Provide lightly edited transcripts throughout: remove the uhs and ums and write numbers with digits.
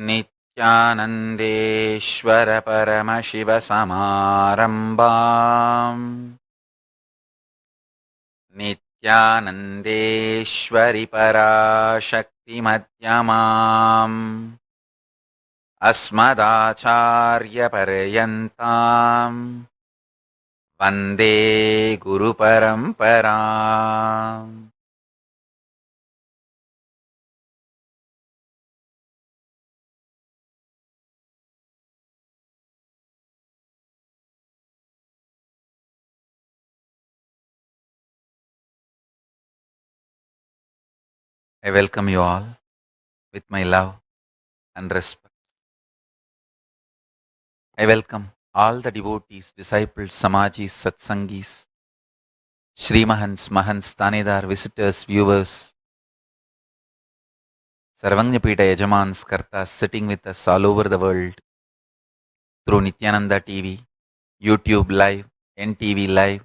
नित्यानन्देश्वर परमशिवसमारम्भाम् नित्यानन्देश्वरि पराशक्तिमध्यमाम् अस्मदाचार्यपर्यन्ताम् वन्दे गुरुपरम्पराम्. I welcome you all with my love and respect. I welcome all the devotees, disciples, Samajis, Satsangis, Srimahans, Mahants, Tanedar, visitors, viewers, Sarvanyapita Yajamans, Kartas sitting with us all over the world through Nityananda TV, YouTube Live, NTV Live,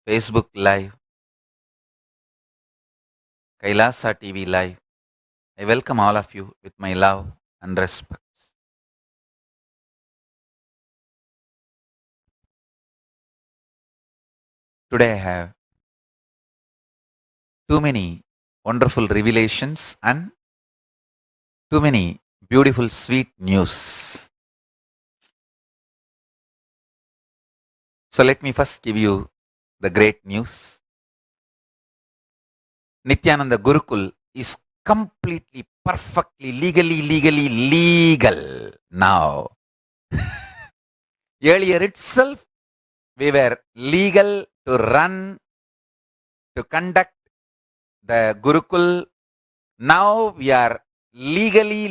Facebook Live, Kailasa TV Live. I welcome all of you with my love and respect. Today I have too many wonderful revelations and too many beautiful sweet news. So let me first give you the great news. Nityananda Gurukul is completely, perfectly, legally legal now. Earlier itself, we were legal to run, to conduct the Gurukul. Now we are legally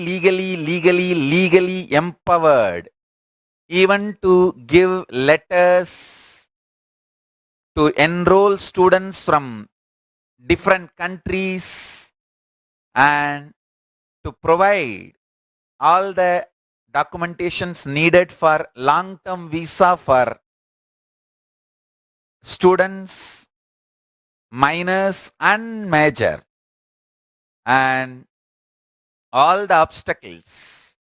empowered even to give letters, to enroll students from different countries and to provide all the documentations needed for long-term visa for students, minors and major, and all the obstacles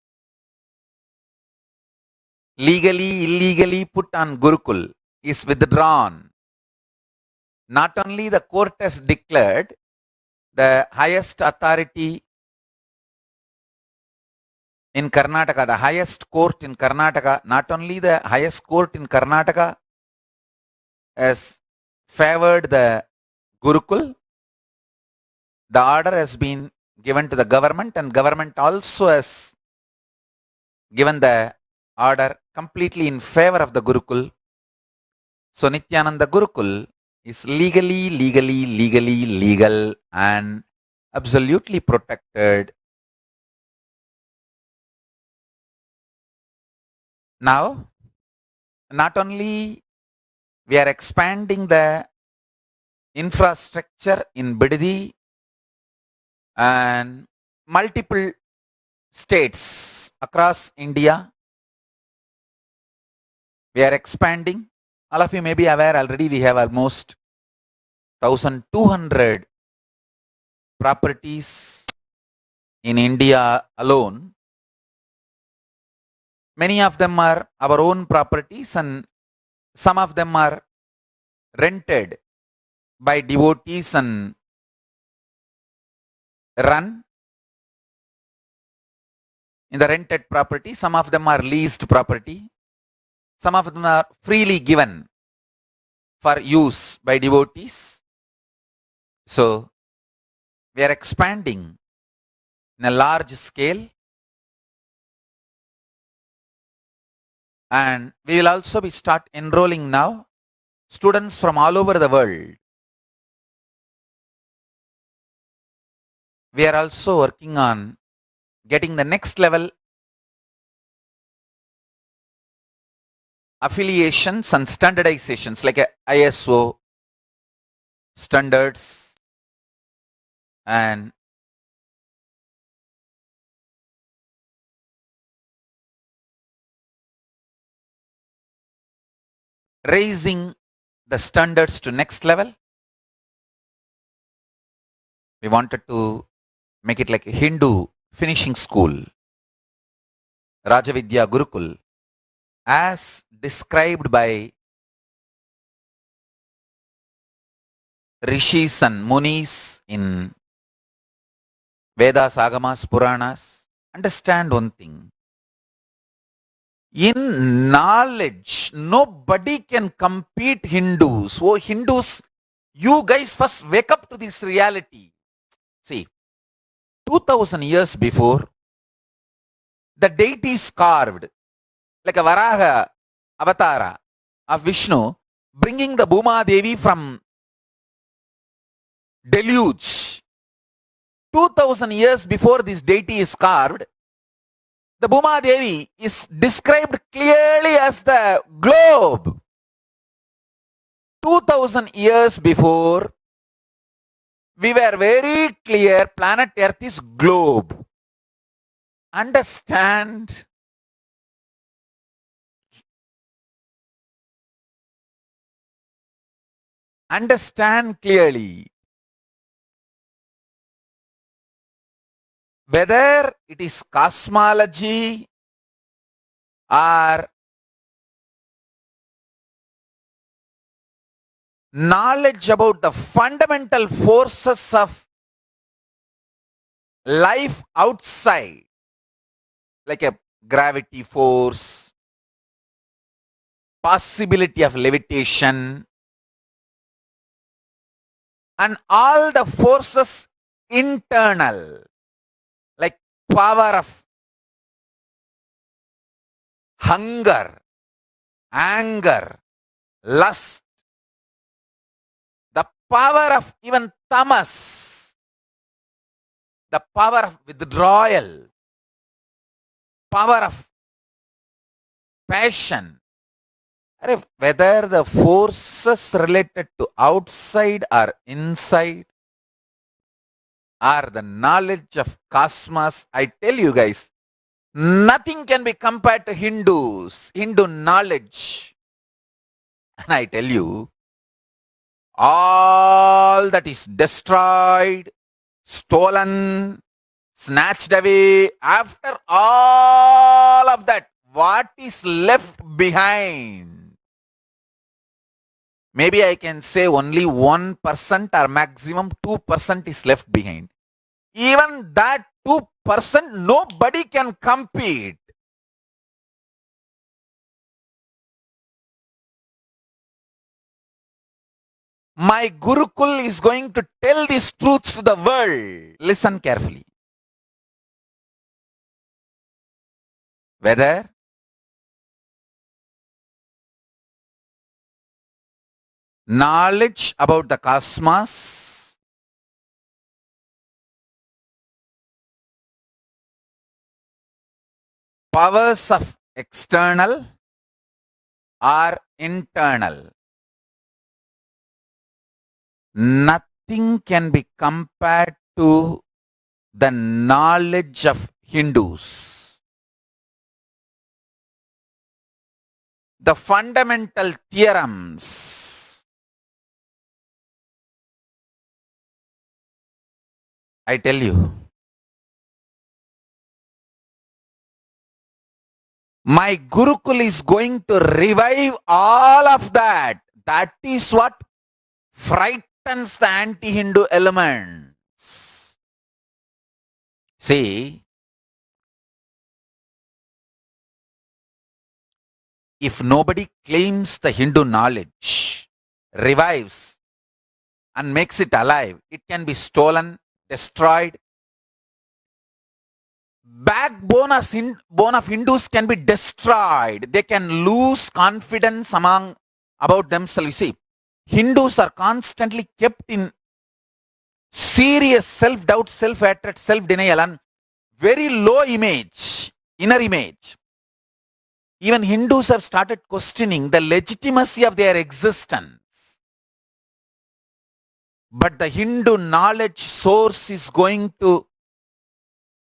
legally, illegally put on Gurukul is withdrawn. Not only the court has declared, the highest authority in Karnataka, the highest court in Karnataka, not only the highest court in Karnataka has favored the Gurukul, the order has been given to the government and government also has given the order completely in favor of the Gurukul. So Nityananda Gurukul is legally legal and absolutely protected. Now, not only we are expanding the infrastructure in Bidadi and multiple states across India, we are expanding. All of you may be aware already we have almost 1,200 properties in India alone. Many of them are our own properties and some of them are rented by devotees and run in the rented property. Some of them are leased property. Some of them are freely given for use by devotees. So we are expanding in a large scale, and we will also be start enrolling now students from all over the world. We are also working on getting the next level affiliations and standardizations like ISO standards and raising the standards to next level. We wanted to make it like a Hindu finishing school. Rajavidya Gurukul, as described by rishis and munis in Vedas, Agamas, Puranas, understand one thing. In knowledge, nobody can compete Hindus. Oh, Hindus, you guys first wake up to this reality. See, 2000 years before, the deities carved like a Varaha avatara of Vishnu, bringing the Bhuma Devi from deluge. 2000 years before this deity is carved, the Bhuma Devi is described clearly as the globe. 2000 years before, we were very clear planet Earth is globe. Understand? Understand clearly. Whether it is cosmology or knowledge about the fundamental forces of life outside, like a gravity force, possibility of levitation, and all the forces internal, like power of hunger, anger, lust, the power of even tamas, the power of withdrawal, power of passion, whether the forces related to outside or inside, or the knowledge of cosmos, I tell you guys, nothing can be compared to Hindus, Hindu knowledge. And I tell you, all that is destroyed, stolen, snatched away, after all of that, what is left behind? Maybe I can say only 1% or maximum 2% is left behind. Even that 2%, nobody can compete. My Gurukul is going to tell these truths to the world. Listen carefully. Whether knowledge about the cosmos, powers of external or internal, nothing can be compared to the knowledge of Hindus. The fundamental theorems, I tell you, my Gurukul is going to revive all of that. That is what frightens the anti-Hindu elements. See, if nobody claims the Hindu knowledge, revives, and makes it alive, it can be stolen, destroyed. Backbone of Hindus can be destroyed. They can lose confidence about themselves. You see, Hindus are constantly kept in serious self-doubt, self-hatred, self-denial, and very low image, inner image. Even Hindus have started questioning the legitimacy of their existence. But the Hindu knowledge source is going to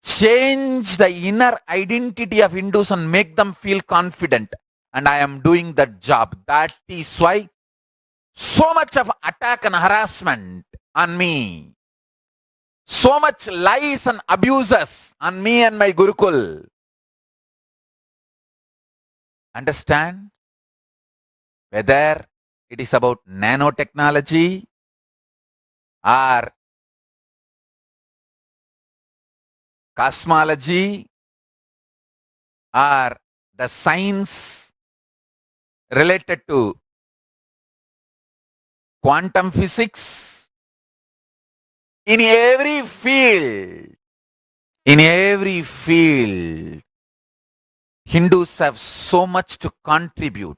change the inner identity of Hindus and make them feel confident. And I am doing that job. That is why so much of attack and harassment on me. So much lies and abuses on me and my Gurukul. Understand? Whether it is about nanotechnology or cosmology or the science related to quantum physics, in every field, Hindus have so much to contribute.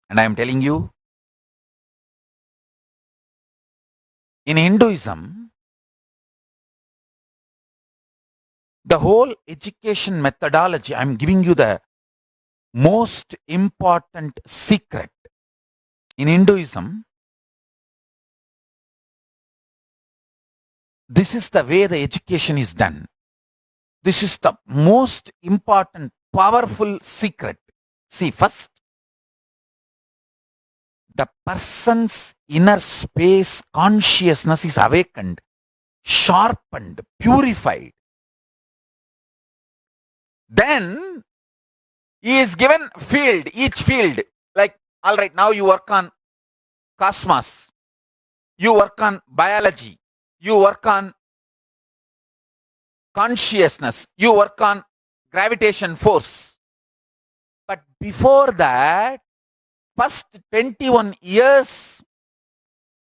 And I am telling you, in Hinduism, the whole education methodology, I am giving you the most important secret. In Hinduism, this is the way the education is done. This is the most important, powerful secret. See, first, the person's inner space consciousness is awakened, sharpened, purified. Then he is given field, each field, like, all right, now you work on cosmos, you work on biology, you work on consciousness, you work on gravitation force. But before that, first 21 years,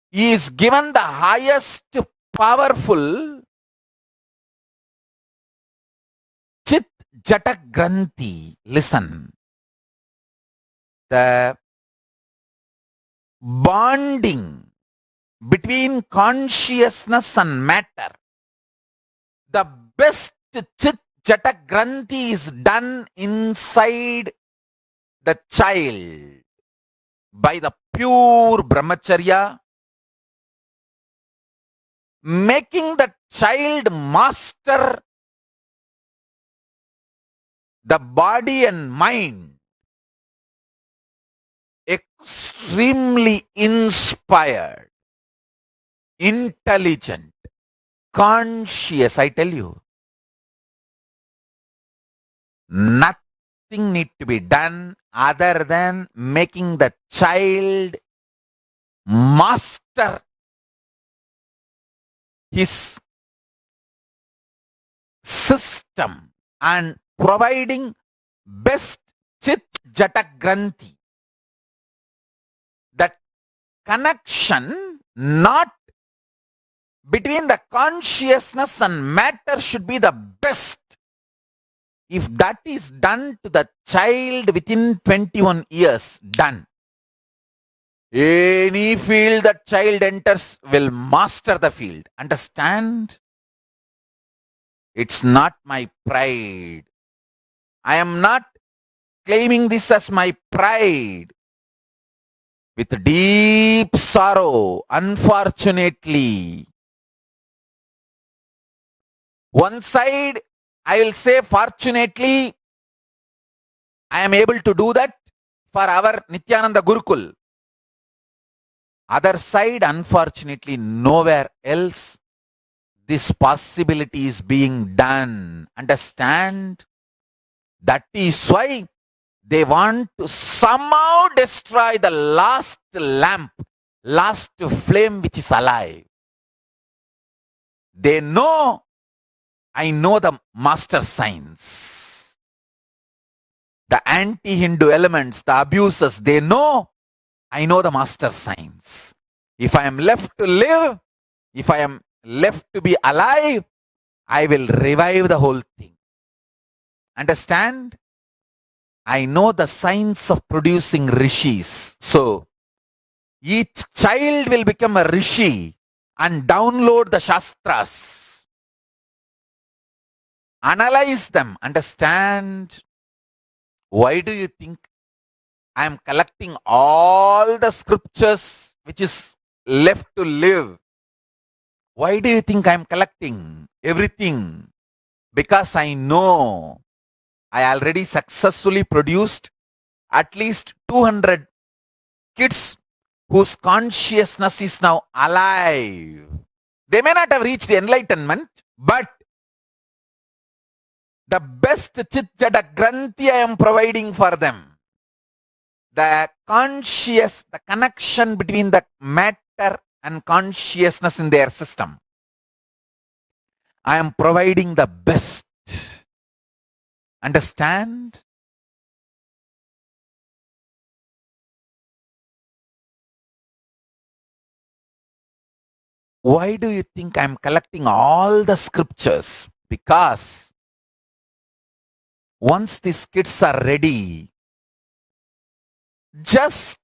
he is given the highest powerful Chit Jata Granthi. Listen. The bonding between consciousness and matter. The best Chit Jata Granthi is done inside the child by the pure brahmacharya, making the child master the body and mind, extremely inspired, intelligent, conscious. I tell you, nothing need to be done other than making the child master his system and providing best Chit Jata Granthi. That connection not between the consciousness and matter should be the best. If that is done to the child within 21 years, done. Any field that child enters will master the field. Understand? It's not my pride. I am not claiming this as my pride. With deep sorrow, unfortunately, one side I will say, fortunately, I am able to do that for our Nityananda Gurukul. Other side, unfortunately, nowhere else this possibility is being done. Understand? That is why they want to somehow destroy the last lamp, last flame which is alive. They know, I know the master science. The anti-Hindu elements, the abusers, they know, I know the master science. If I am left to live, if I am left to be alive, I will revive the whole thing. Understand? I know the science of producing rishis. So, each child will become a rishi and download the shastras. Analyze them. Understand? Why do you think I am collecting all the scriptures which is left to live? Why do you think I am collecting everything? Because I know I already successfully produced at least 200 kids whose consciousness is now alive. They may not have reached enlightenment, but The best Chit Jata Granthi I am providing for them. The connection between the matter and consciousness in their system. I am providing the best. Understand? Why do you think I'm collecting all the scriptures? Because once these kids are ready, just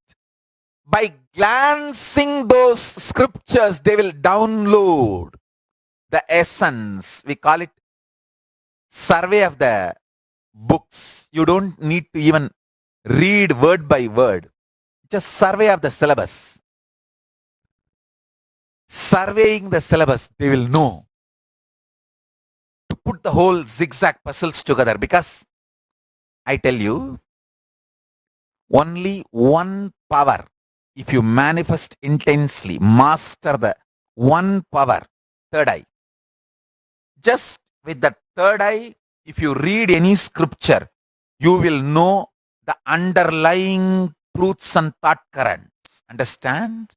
by glancing those scriptures, they will download the essence. We call it survey of the books. You don't need to even read word by word. Just survey of the syllabus. Surveying the syllabus, they will know to put the whole zigzag puzzles together, because I tell you, only one power, if you manifest intensely, master the one power, third eye. Just with the third eye, if you read any scripture, you will know the underlying truths and thought currents. Understand?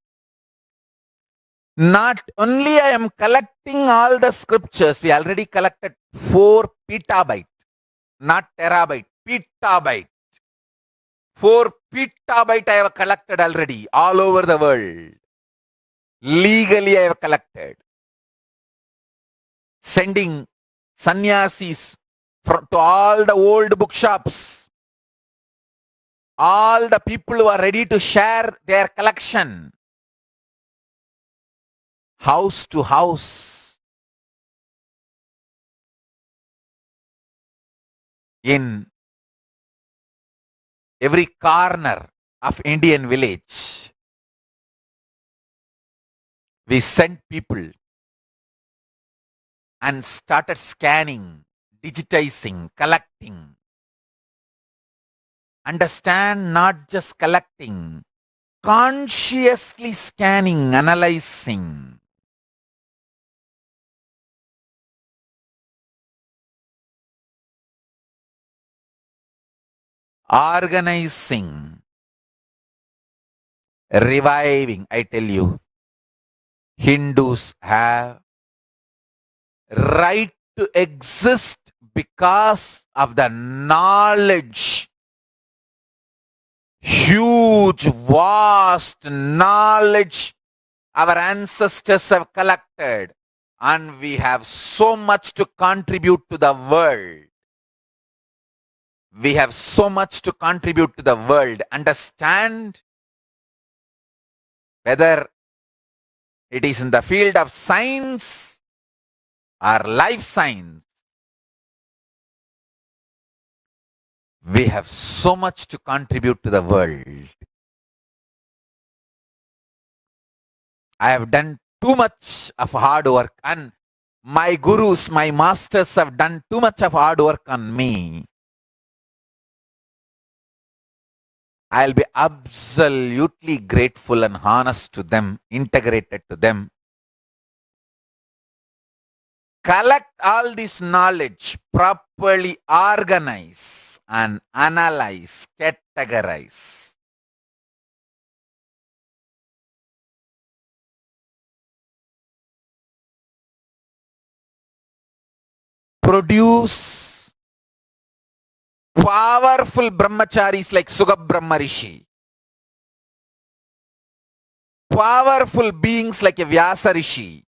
Not only I am collecting all the scriptures, we already collected 4 petabyte, not terabyte, petabyte. 4 petabyte I have collected already all over the world. Legally I have collected. Sending sannyasis to all the old bookshops. All the people who are ready to share their collection. House to house. In every corner of Indian village, we sent people and started scanning, digitizing, collecting. Understand, not just collecting, consciously scanning, analyzing. Organizing, reviving. I tell you, Hindus have right to exist because of the knowledge, huge, vast knowledge our ancestors have collected, and we have so much to contribute to the world. We have so much to contribute to the world. Understand? Whether it is in the field of science or life science, we have so much to contribute to the world. I have done too much of hard work, and my gurus, my masters have done too much of hard work on me. I'll be absolutely grateful and honest to them, integrated to them. Collect all this knowledge, properly organize and analyze, categorize. Produce powerful brahmacharis like Sugab Brahma Rishi. Powerful beings like a Vyasa Rishi.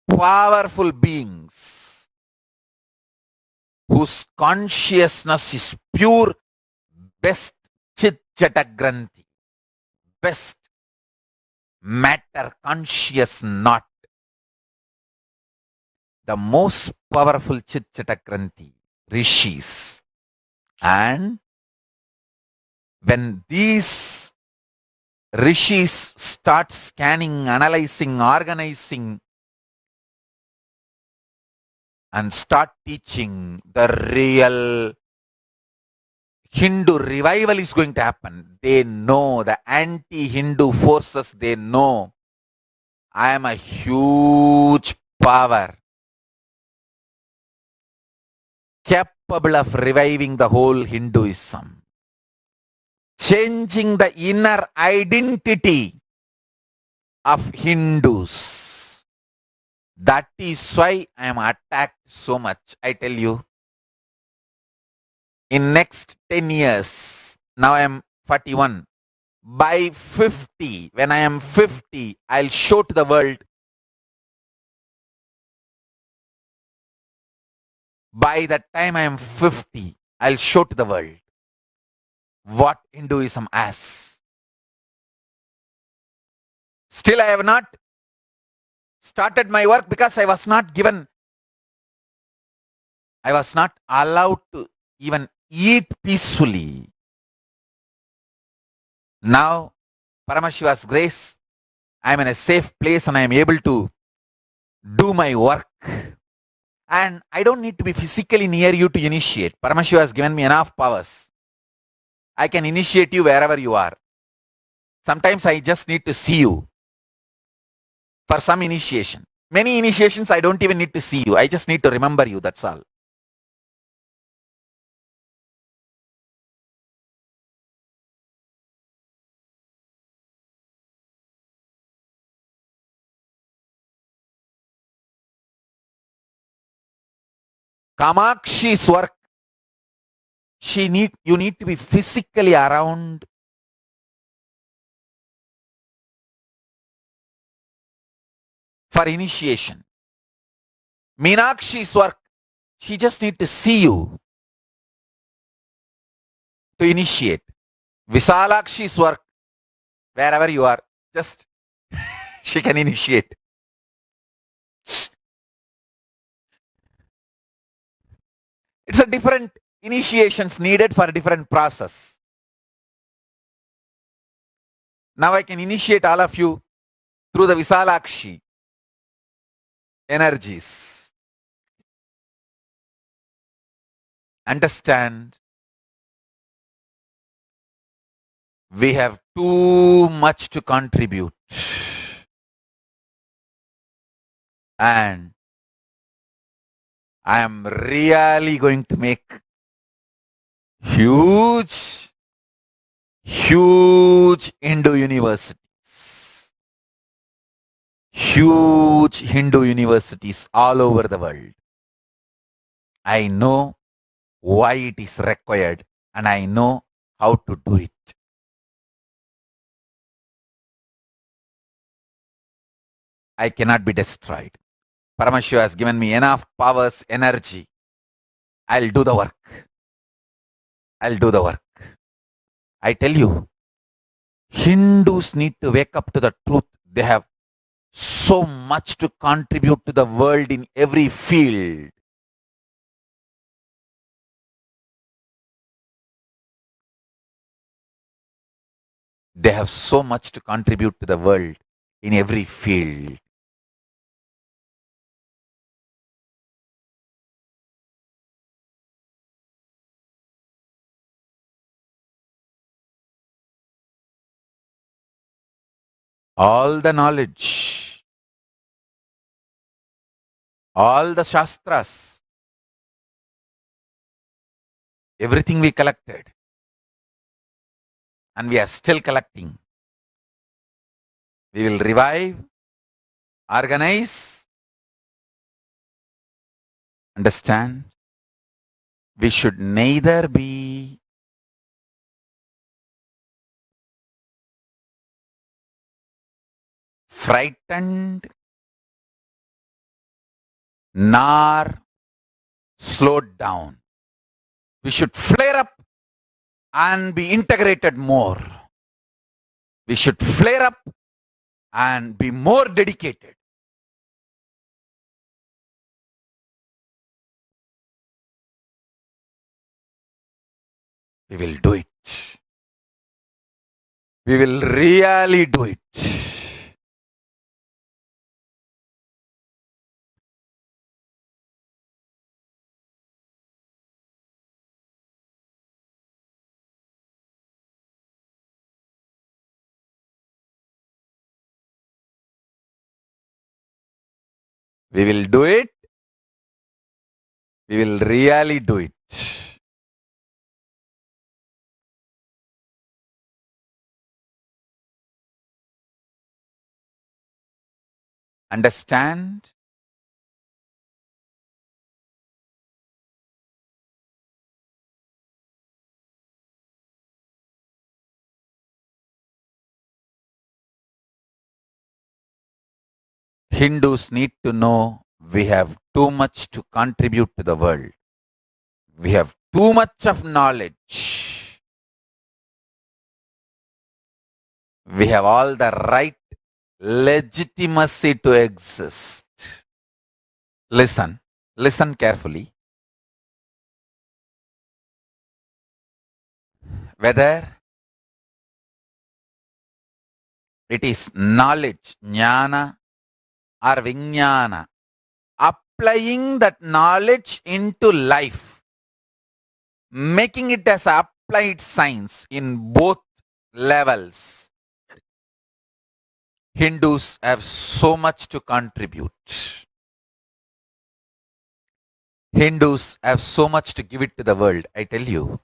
Powerful beings whose consciousness is pure, best Chit Jata Granthi, best matter conscious not. The most powerful Chit Jata Granthi, Rishis. And when these Rishis start scanning, analyzing, organizing, and start teaching, the real Hindu revival is going to happen. They know the anti-Hindu forces, they know I am a huge power. capable of reviving the whole Hinduism, changing the inner identity of Hindus. That is why I am attacked so much. I tell you, in next 10 years, now I am 41. By 50, when I am 50, I'll show to the world. By the time I am 50, I'll show to the world what Hinduism has. Still, I have not started my work because I was not allowed to even eat peacefully. Now, Paramashiva's grace, I am in a safe place and I am able to do my work. And I don't need to be physically near you to initiate. Paramashiva has given me enough powers. I can initiate you wherever you are. Sometimes I just need to see you for some initiation. Many initiations I don't even need to see you. I just need to remember you, that's all. Kamakshi's work, you need to be physically around. For initiation. Meenakshi's work, she just need to see you to initiate. Visalakshi's work, wherever you are, just she can initiate. It's a different initiations needed for a different process. Now I can initiate all of you through the Visalakshi energies. Understand, we have too much to contribute. And I am really going to make huge Hindu universities. Huge Hindu universities all over the world. I know why it is required and I know how to do it. I cannot be destroyed. Paramashiva has given me enough powers, energy. I'll do the work. I'll do the work. I tell you, Hindus need to wake up to the truth. They have so much to contribute to the world in every field. They have so much to contribute to the world in every field. All the knowledge, all the Shastras, everything we collected, and we are still collecting. We will revive, organize, understand. We should neither be frightened nor slowed down. We should flare up and be integrated more. We should flare up and be more dedicated. We will do it. We will really do it. We will do it. We will really do it. Understand? Hindus need to know we have too much to contribute to the world. We have too much of knowledge. We have all the right legitimacy to exist. Listen, listen carefully. Whether it is knowledge, jnana, or vijnana, applying that knowledge into life, making it as applied science in both levels, Hindus have so much to contribute. Hindus have so much to give it to the world, I tell you.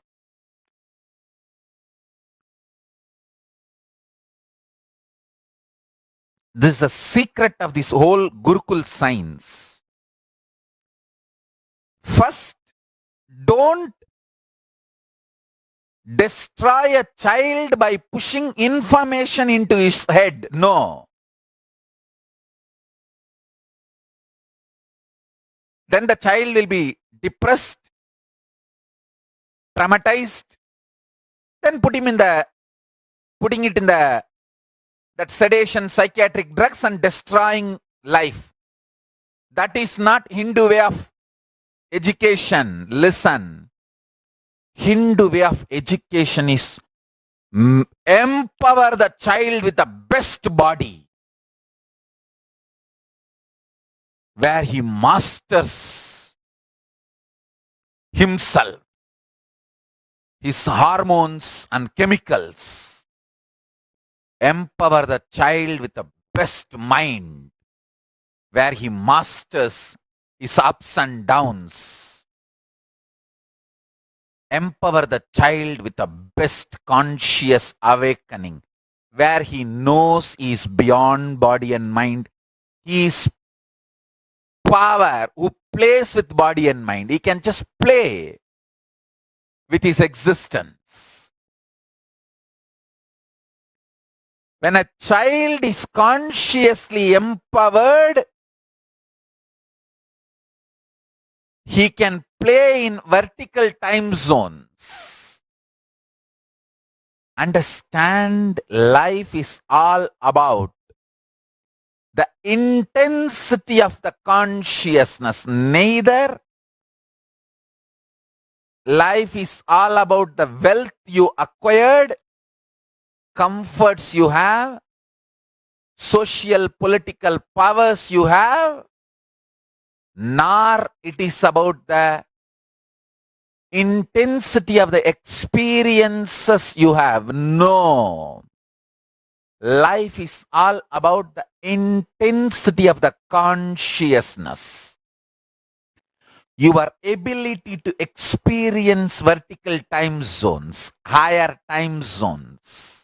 This is the secret of this whole Gurukul science. First, don't destroy a child by pushing information into his head. No. Then the child will be depressed, traumatized. Then putting it in that sedation, psychiatric drugs and destroying life. That is not Hindu way of education. Listen. Hindu way of education is empower the child with the best body, where he masters himself, his hormones and chemicals. Empower the child with the best mind, where he masters his ups and downs. Empower the child with the best conscious awakening, where he knows he is beyond body and mind. He is power who plays with body and mind. He can just play with his existence. When a child is consciously empowered, he can play in vertical time zones. Understand, life is all about the intensity of the consciousness. Neither life is all about the wealth you acquired, comforts you have, social political powers you have, nor it is about the intensity of the experiences you have. No. Life is all about the intensity of the consciousness. Your ability to experience vertical time zones, higher time zones.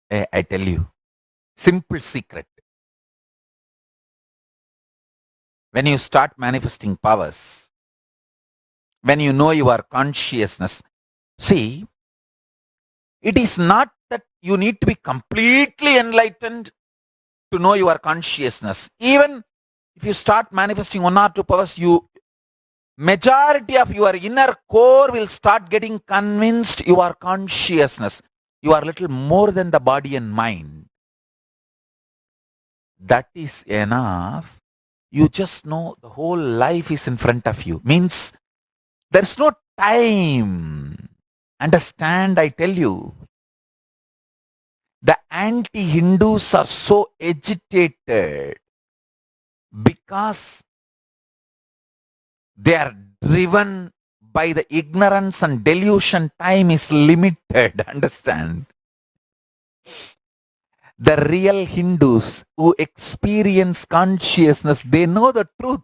I tell you, simple secret. When you start manifesting powers, when you know your consciousness, see, it is not that you need to be completely enlightened to know your consciousness. Even if you start manifesting one or two powers, majority of your inner core will start getting convinced your consciousness. You are little more than the body and mind. That is enough. You just know the whole life is in front of you. Means there's no time. Understand, I tell you. The anti-Hindus are so agitated because they are driven by the ignorance and delusion. Time is limited. Understand? The real Hindus who experience consciousness, they know the truth.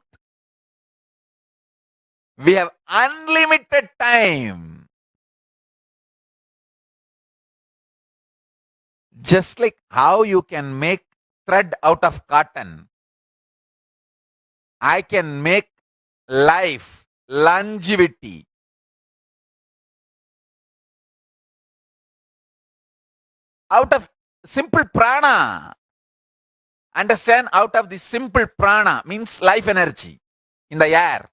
We have unlimited time. Just like how you can make thread out of cotton, I can make life, longevity. Out of simple prana. Understand? Out of the simple prana means life energy in the air.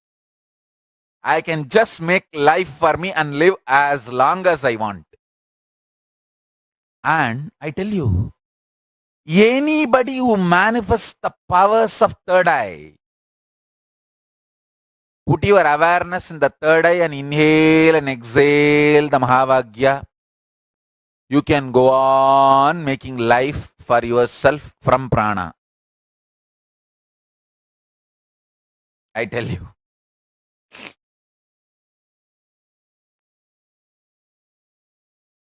I can just make life for me and live as long as I want. And I tell you, anybody who manifests the powers of third eye, put your awareness in the third eye and inhale and exhale the Mahavagya. You can go on making life for yourself from prana. I tell you.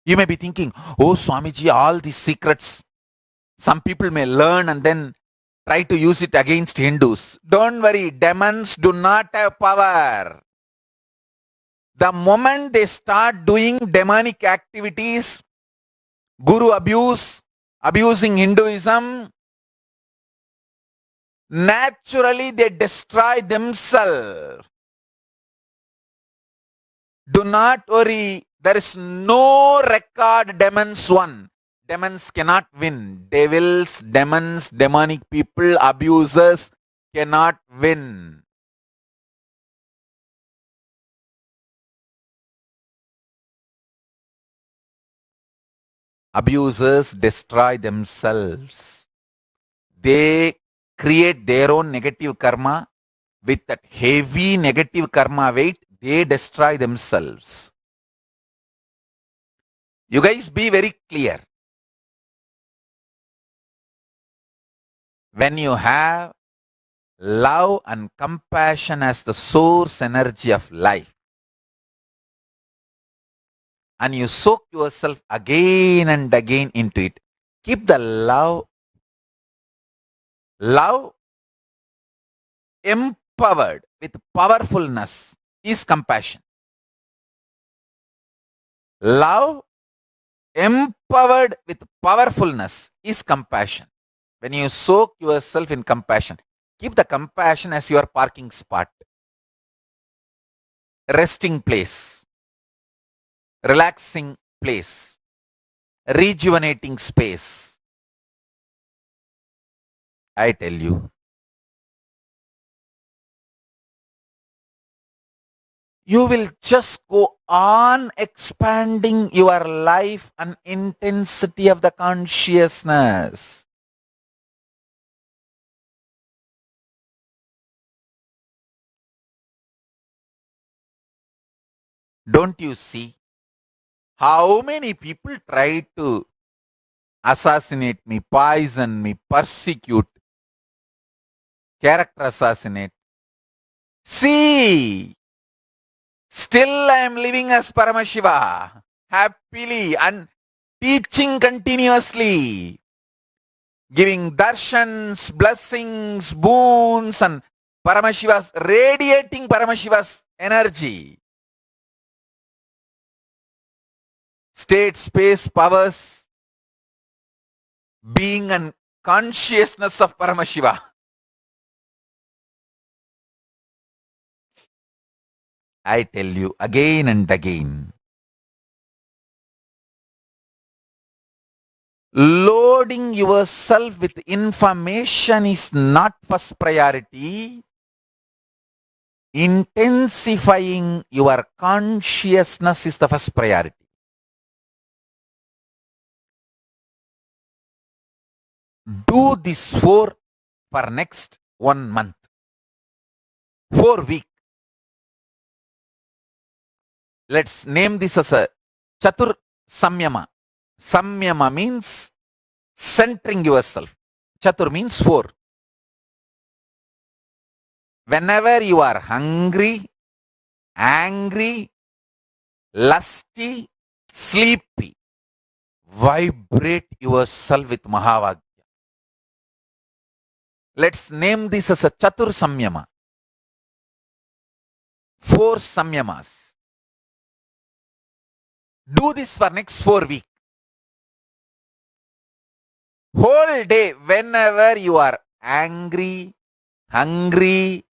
You may be thinking, oh Swamiji, all these secrets, some people may learn and then try to use it against Hindus. Don't worry, demons do not have power. The moment they start doing demonic activities, guru abuse, abusing Hinduism, naturally they destroy themselves. Do not worry, there is no record demons won. Demons cannot win. Devils, demons, demonic people, abusers cannot win. Abusers destroy themselves. They create their own negative karma. With that heavy negative karma weight, they destroy themselves. You guys be very clear. When you have love and compassion as the source energy of life, and you soak yourself again and again into it, keep the love empowered with powerfulness is compassion. Love empowered with powerfulness is compassion. When you soak yourself in compassion, keep the compassion as your parking spot, resting place, relaxing place, rejuvenating space. I tell you, you will just go on expanding your life and intensity of the consciousness. Don't you see how many people try to assassinate me, poison me, persecute, character assassinate? See, still I am living as Paramashiva, happily and teaching continuously, giving darshans, blessings, boons, and Paramashiva's, radiating Paramashiva's energy. State, space, powers, being and consciousness of Paramashiva. I tell you again and again, loading yourself with information is not first priority. Intensifying your consciousness is the first priority. Do this for next 1 month, 4 weeks. Let's name this as a Chatur Samyama. Samyama means centering yourself. Chatur means 4. Whenever you are hungry, angry, lusty, sleepy, Vibrate yourself with Mahavagya. Let's name this as a Chatur Samyama. 4 Samyamas. Do this for next 4 weeks. Whole day, whenever you are angry, hungry,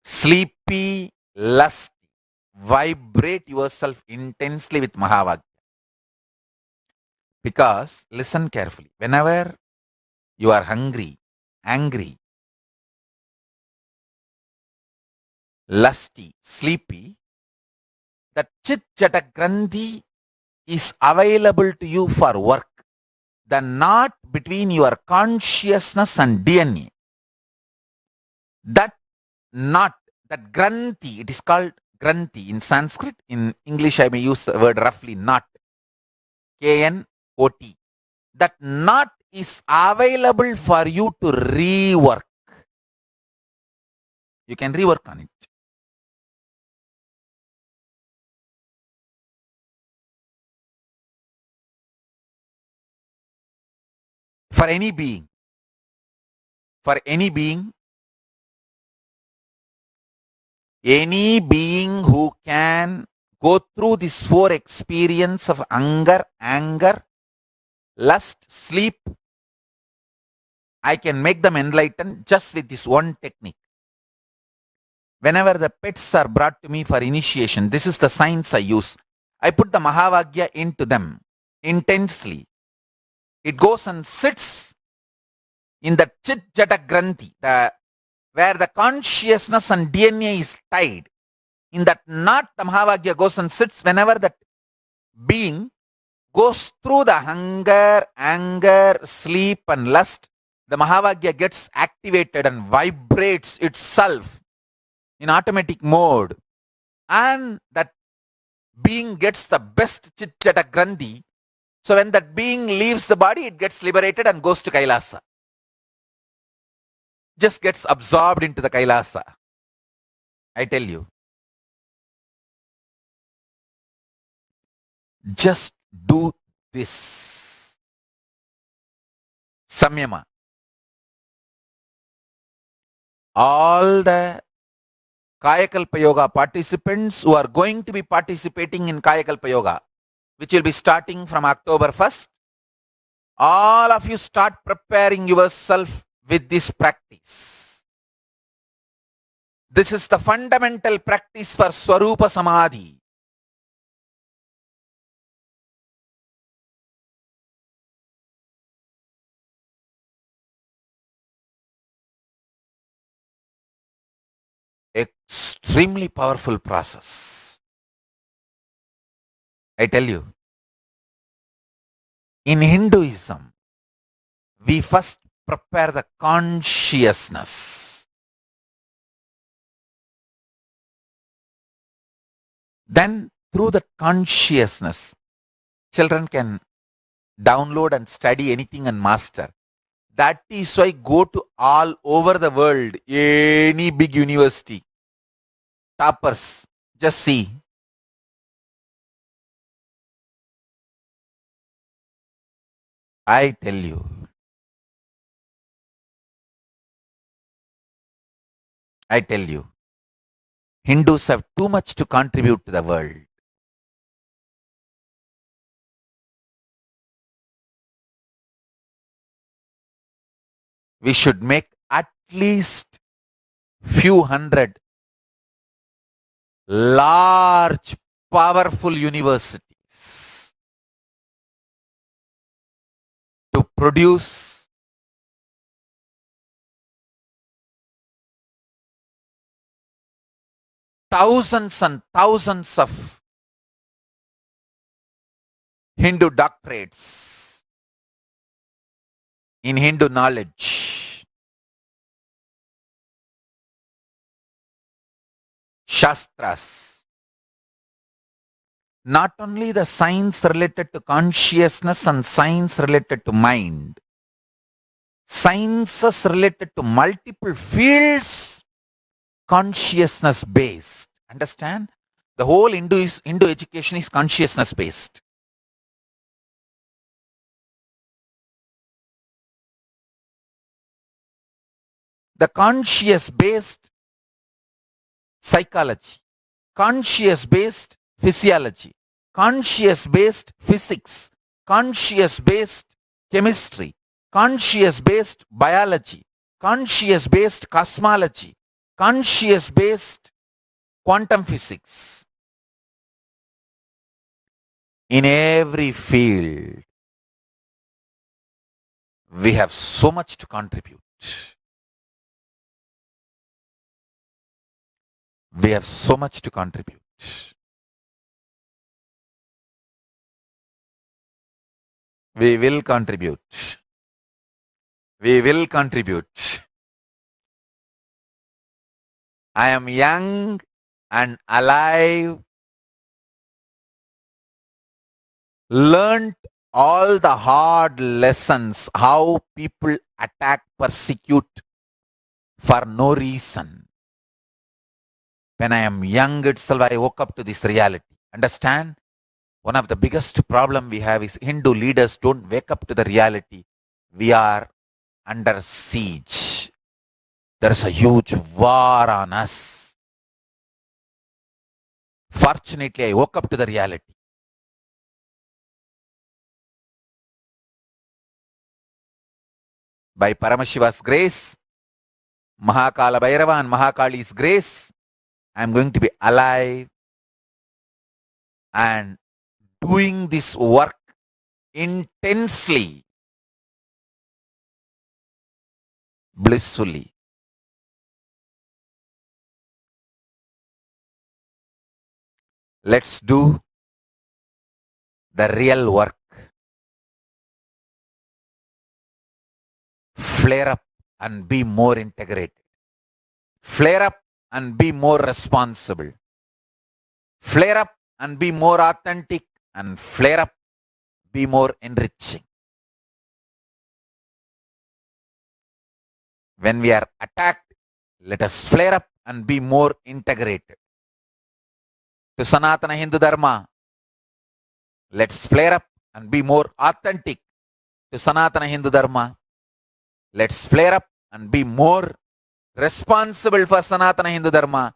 sleepy, lusty, vibrate yourself intensely with Mahavagya. Because, listen carefully, whenever you are hungry, angry, lusty, sleepy, the Chit Jata Grandhi is available to you for work. The knot between your consciousness and DNA. That knot, that Granthi, it is called Granthi in Sanskrit. In English, I may use the word roughly knot. K-N-O-T. That knot is available for you to rework. You can rework on it. For any being, any being who can go through this 4 experience of anger, lust, sleep, I can make them enlightened just with this one technique. Whenever the pets are brought to me for initiation, this is the science I use. I put the Mahavagya into them intensely. It goes and sits in the Chit Jata Granthi, where the consciousness and DNA is tied. In that knot, the Mahavagya goes and sits whenever that being goes through the hunger, anger, sleep and lust. The Mahavagya gets activated and vibrates itself in automatic mode. And that being gets the best Chit Jata Grandhi. So when that being leaves the body, it gets liberated and goes to Kailasa. Just gets absorbed into the Kailasa. I tell you. Just do this. Samyama. All the Kayakalpa Yoga participants who are going to be participating in Kayakalpa Yoga, which will be starting from October 1st, all of you start preparing yourself with this practice. This is the fundamental practice for Swarupa Samadhi. Extremely powerful process. I tell you, in Hinduism, we first prepare the consciousness. Then, through the consciousness, children can download and study anything and master. That is why go to all over the world, any big university, toppers, just see. I tell you. I tell you. Hindus have too much to contribute to the world. We should make at least few hundred large, powerful universities to produce thousands and thousands of Hindu doctorates in Hindu knowledge, Shastras. Not only the science related to consciousness and science related to mind, sciences related to multiple fields, consciousness based. Understand? The whole Hindu education is consciousness based. the conscious based psychology, conscious based physiology, conscious based physics, conscious based chemistry, conscious based biology, conscious based cosmology, conscious based quantum physics. In every field, we have so much to contribute. We have so much to contribute. We will contribute. We will contribute. I am young and alive, learned all the hard lessons how people attack, persecute for no reason. When I am young itself, I woke up to this reality. Understand? One of the biggest problem we have is Hindu leaders don't wake up to the reality. We are under siege. There is a huge war on us. Fortunately, I woke up to the reality. By Paramashiva's grace, Mahakala Bhairava and Mahakali's grace, I am going to be alive and doing this work intensely, blissfully. Let's do the real work. Flare up and be more integrated. Flare up and be more responsible. Flare up and be more authentic, and flare up, be more enriching. When we are attacked, let us flare up and be more integrated. To Sanatana Hindu Dharma, let's flare up and be more authentic. To Sanatana Hindu Dharma, let's flare up and be more responsible for Sanatana Hindu Dharma.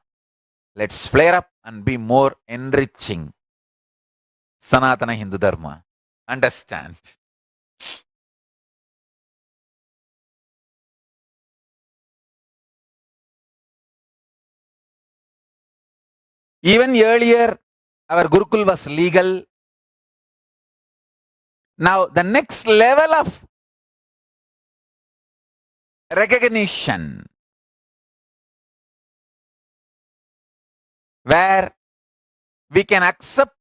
Let's flare up and be more enriching. Sanatana Hindu Dharma. Understand? Even earlier, our Gurukul was legal. Now, the next level of recognition, where we can accept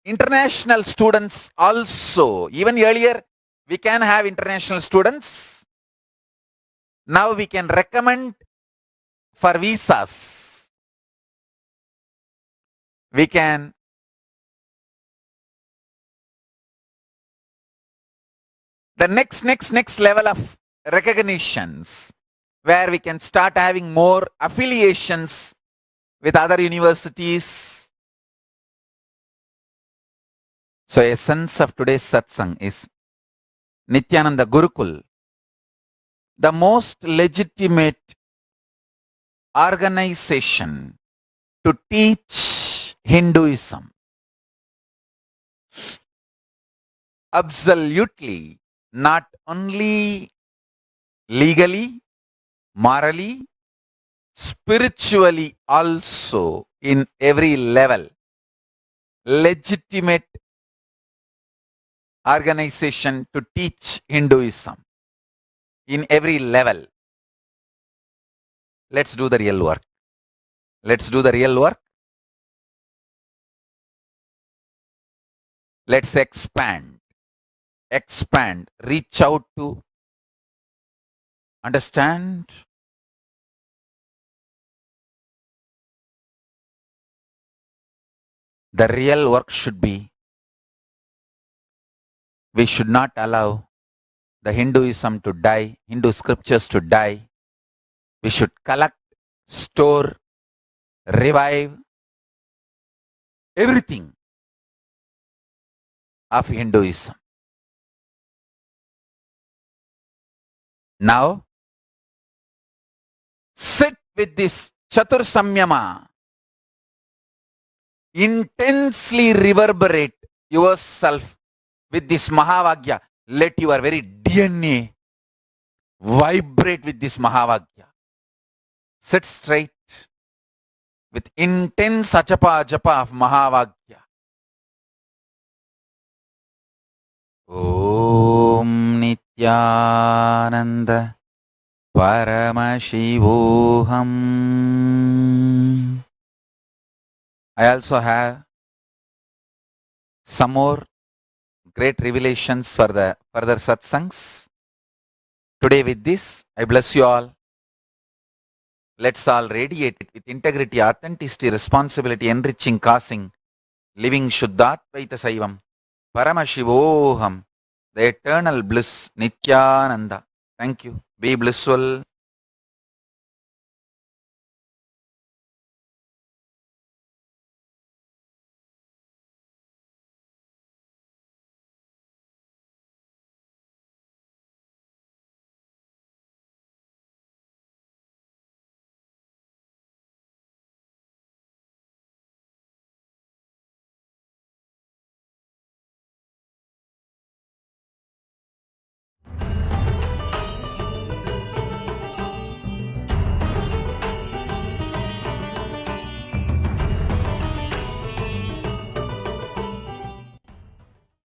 international students also. Even earlier, we can have international students. Now we can recommend for visas. We can the next level of recognitions, where we can start having more affiliations with other universities. So essence of today's satsang is Nityananda Gurukul, the most legitimate organization to teach Hinduism. Absolutely, not only legally, morally, spiritually also, in every level. Legitimate organization to teach Hinduism in every level. Let's do the real work. Let's do the real work. Let's expand, reach out to, understand. The real work should be, we should not allow the Hinduism to die, Hindu scriptures to die. We should collect, store, revive everything of Hinduism. Now, Sit with this Chatur Samyama. Intensely reverberate yourself with this Mahavagya. Let your very DNA vibrate with this Mahavagya. Sit straight with intense achapa japa of Mahavagya. Om Nityananda Paramashivoham. I also have some more great revelations for the further satsangs. Today with this, I bless you all. Let's all radiate with integrity, authenticity, responsibility, enriching, causing, living Shuddhatvaita Saivam, Paramashivoham, the eternal bliss, Nityananda. Thank you. Be blissful.